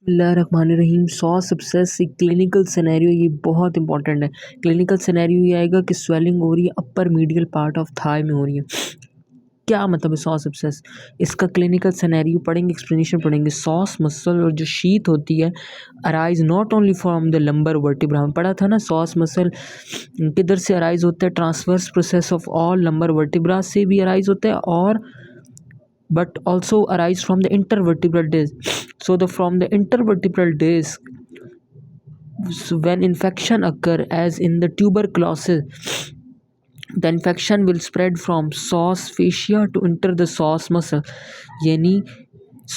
बिस्मिल्लाहिर्रहमानिर्रहीम। Sauce abscess एक clinical scenario, ये बहुत इंपॉर्टेंट है। क्लिनिकल सिनेरियो ये आएगा कि स्वेलिंग हो रही है अपर मीडियल पार्ट ऑफ थाई में हो रही है। क्या मतलब है सॉस एब्सेस? इसका क्लिनिकल सिनेरियो पढ़ेंगे, एक्सप्लेनेशन पढ़ेंगे। सॉस मसल और जो शीथ होती है arise not only from the lumbar vertebra. हम पढ़ा था ना, सॉस मसल किधर से अराइज होता है? Transverse process of all lumbar vertebra से भी अराइज होता है, और but also arise from the intervertebral disc. So from the intervertebral disc, so when infection occur as in the tuberculosis, the infection will spread from psoas fascia to enter the psoas muscle. यानी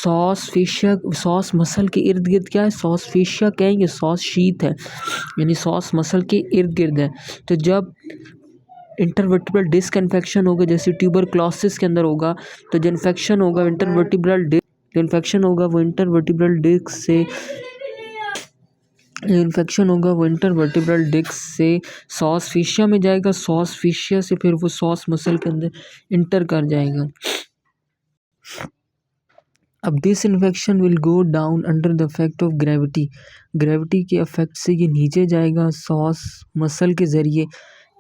sauce fascia, sauce muscle के इर्द गिर्द क्या है? Sauce fascia कहेंगे, sauce sheath है, यानी sauce muscle के इर्द गिर्द है। तो जब इंटरवर्टिब्रल डिस्क इन्फेक्शन होगा, जैसे ट्यूबरक्लोसिस के अंदर होगा, तो जो इन्फेक्शन होगा इंटरवर्टिब्रल डिस्क, जो इन्फेक्शन होगा वो इंटरवर्टिब्रल डिस्क से, इन्फेक्शन होगा वो इंटरवर्टिब्रल डिस्क से सॉस फेशिया में जाएगा, सॉस फेशिया से फिर वो सॉस मसल के अंदर इंटर कर जाएगा। अब this infection will go down under the effect of gravity. Gravity के इफेक्ट से ये नीचे जाएगा सॉस मसल के ज़रिए।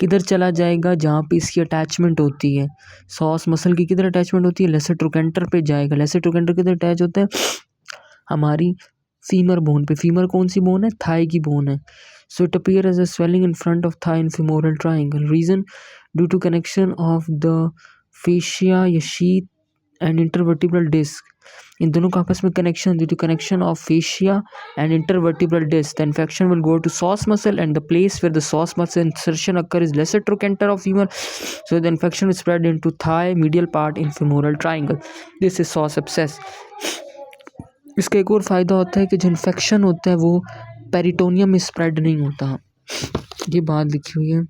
किधर चला जाएगा? जहाँ पे इसकी अटैचमेंट होती है। सॉस मसल की किधर अटैचमेंट होती है? लेसर ट्रोकेंटर पे जाएगा। लेसर ट्रोकेंटर किधर अटैच होता है? हमारी फीमर बोन पे। फीमर कौन सी बोन है? थाई की बोन है। So it appear as a swelling in front of thigh in femoral triangle. Region due to connection of the fascia या शीथ एंड इंटरवर्टिब्रल डिस्क। इन दोनों का आपस में connection, due to connection of fascia and intervertebral disc, the infection will go to psoas muscle and the place where the psoas muscle insertion occur is lesser trochanter of femur, so the infection will spread into thigh medial part in femoral triangle. This is sauce abscess. इसका एक और फ़ायदा होता है कि जो infection होता है वो पेरिटोनियम में स्प्रेड नहीं होता। ये बात लिखी हुई है।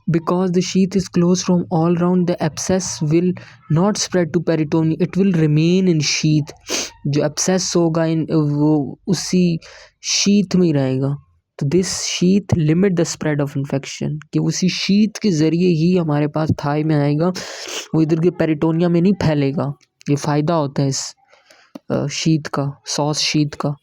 Because the sheath is closed from all round, the abscess will not spread to peritoneum, it will remain in sheath. जो abscess होगा इन वो उसी शीथ में ही रहेगा। तो this sheath limit the spread of infection, कि उसी शीथ के ज़रिए ही हमारे पास थाई में आएगा, वो इधर के पेरिटोनियम में नहीं फैलेगा। ये फ़ायदा होता है इस शीथ का, सॉस शीथ का।